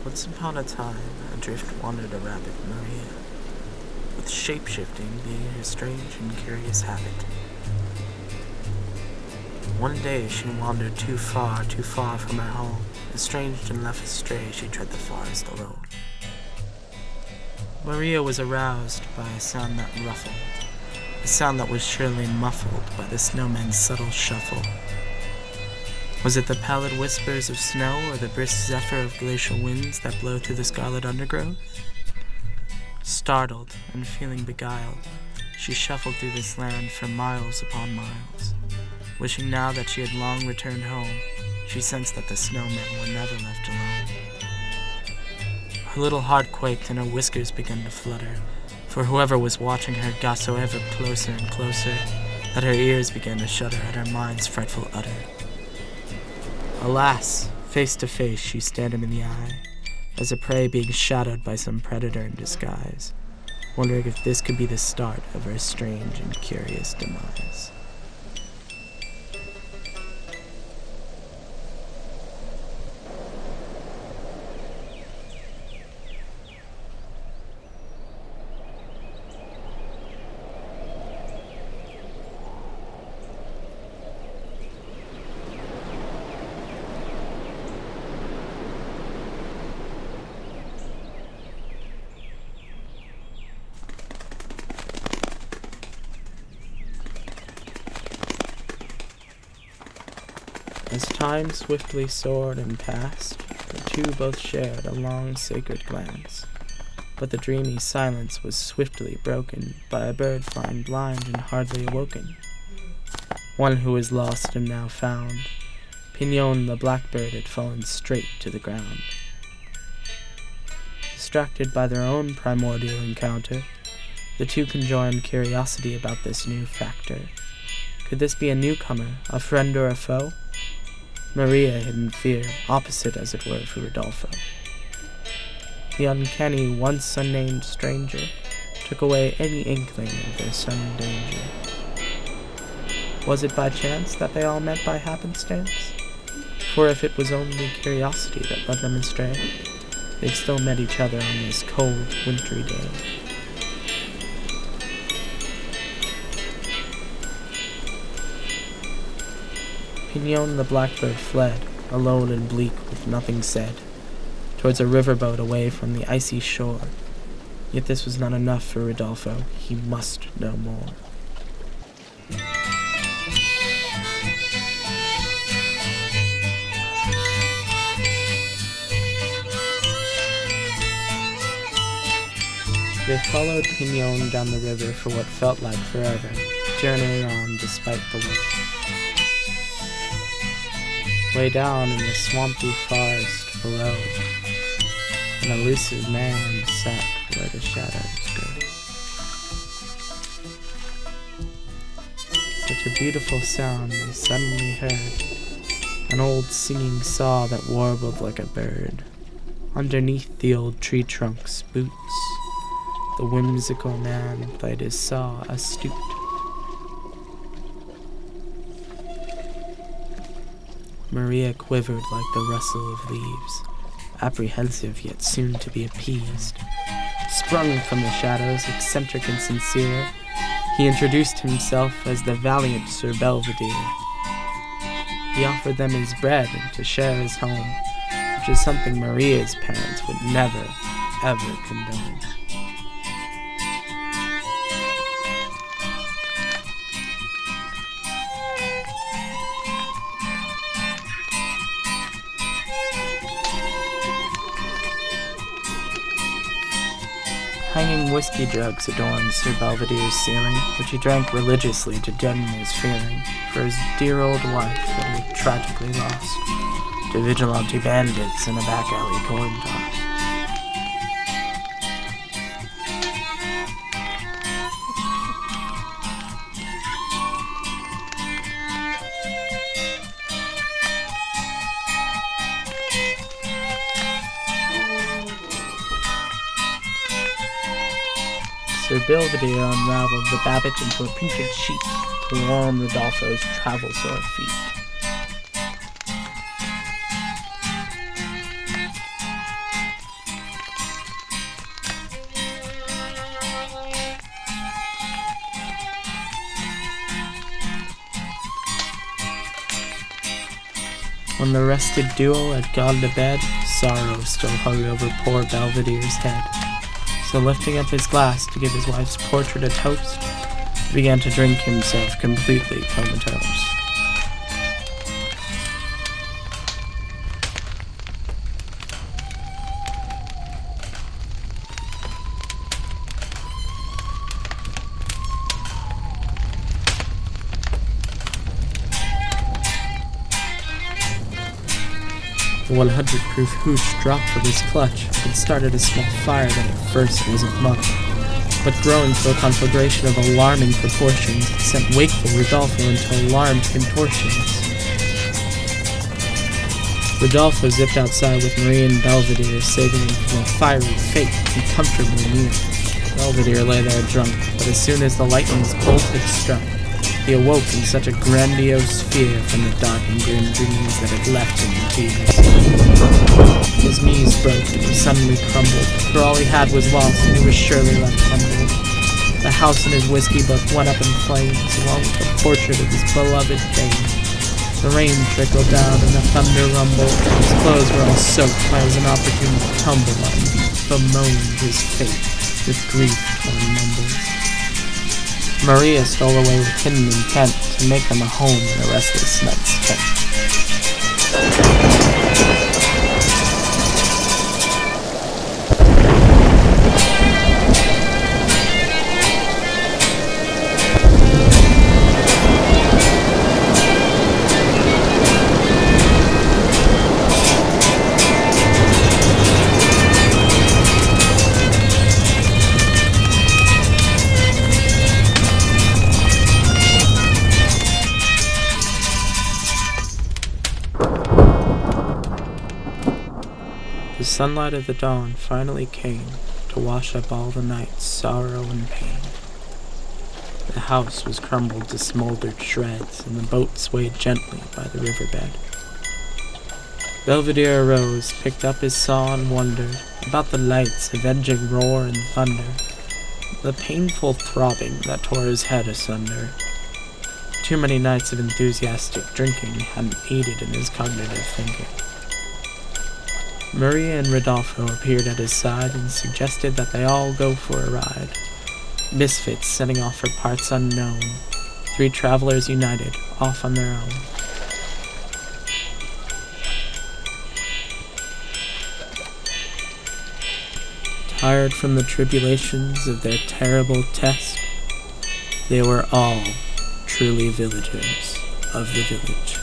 Once upon a time, adrift wandered a rabbit, Maria, with shape-shifting being her strange and curious habit. One day she wandered too far from her home. Estranged and left astray, she tread the forest alone. Maria was aroused by a sound that ruffled, a sound that was surely muffled by the snowman's subtle shuffle. Was it the pallid whispers of snow or the brisk zephyr of glacial winds that blow through the scarlet undergrowth? Startled and feeling beguiled, she shuffled through this land for miles upon miles. Wishing now that she had long returned home, she sensed that the snowmen were never left alone. Her little heart quaked and her whiskers began to flutter, for whoever was watching her got so ever closer and closer that her ears began to shudder at her mind's frightful utter. Alas, face to face she stared him in the eye, as a prey being shadowed by some predator in disguise, wondering if this could be the start of her strange and curious demise. As time swiftly soared and passed, the two both shared a long sacred glance, but the dreamy silence was swiftly broken by a bird flying blind and hardly awoken. One who was lost and now found, Pignon the blackbird had fallen straight to the ground. Distracted by their own primordial encounter, the two conjoined curiosity about this new factor. Could this be a newcomer, a friend or a foe? Maria hid in fear, opposite as it were for Rodolfo. The uncanny, once unnamed stranger took away any inkling of their sudden danger. Was it by chance that they all met by happenstance? For if it was only curiosity that led them astray, they still met each other on this cold, wintry day. Pignon the blackbird fled, alone and bleak with nothing said, towards a riverboat away from the icy shore. Yet this was not enough for Rodolfo. He must know more. They followed Pignon down the river for what felt like forever, journeying on despite the wind. Way down in the swampy forest below, an elusive man sat where the shadows go. Such a beautiful sound they suddenly heard, an old singing saw that warbled like a bird. Underneath the old tree trunk's boots, the whimsical man played his saw astute. Maria quivered like the rustle of leaves, apprehensive yet soon to be appeased. Sprung from the shadows, eccentric and sincere, he introduced himself as the valiant Sir Belvedere. He offered them his bread and to share his home, which is something Maria's parents would never, ever condone. Hanging whiskey jugs adorned Sir Belvedere's ceiling, which he drank religiously to deaden his feeling for his dear old wife that he had tragically lost to vigilante bandits in a back alley coin toss. Sir Belvedere unraveled the babbage into a printed sheet to warm Rodolfo's travel-sore feet. When the rested duo had gone to bed, sorrow still hung over poor Belvedere's head. So lifting up his glass to give his wife's portrait a toast, he began to drink himself completely comatose. The 100-proof hooch dropped from his clutch and started a small fire that at first wasn't much, but growing to a conflagration of alarming proportions, it sent wakeful Rodolfo into alarmed contortions. Rodolfo zipped outside with Maria and Belvedere, saving him from a fiery fate and comfortably near. Belvedere lay there drunk, but as soon as the lightning's bolt had struck, he awoke in such a grandiose fear from the dark and grim dreams that had left him in tears. His knees broke and he suddenly crumbled, for all he had was lost and he was surely left humbled. The house and his whiskey both went up in flames, along with the portrait of his beloved dame. The rain trickled down and the thunder rumbled, his clothes were all soaked by his inopportune tumble on deep, bemoaned his fate with grief-torn mumbles. Maria stole away with hidden intent to make them a home in a restless night's tent. The sunlight of the dawn finally came to wash up all the night's sorrow and pain. The house was crumbled to smoldered shreds, and the boat swayed gently by the riverbed. Belvedere arose, picked up his saw, and wondered about the light's avenging roar and thunder, the painful throbbing that tore his head asunder. Too many nights of enthusiastic drinking hadn't aided in his cognitive thinking. Maria and Rodolfo appeared at his side and suggested that they all go for a ride. Misfits setting off for parts unknown, 3 travelers united, off on their own. Tired from the tribulations of their terrible test, they were all truly villagers of the village.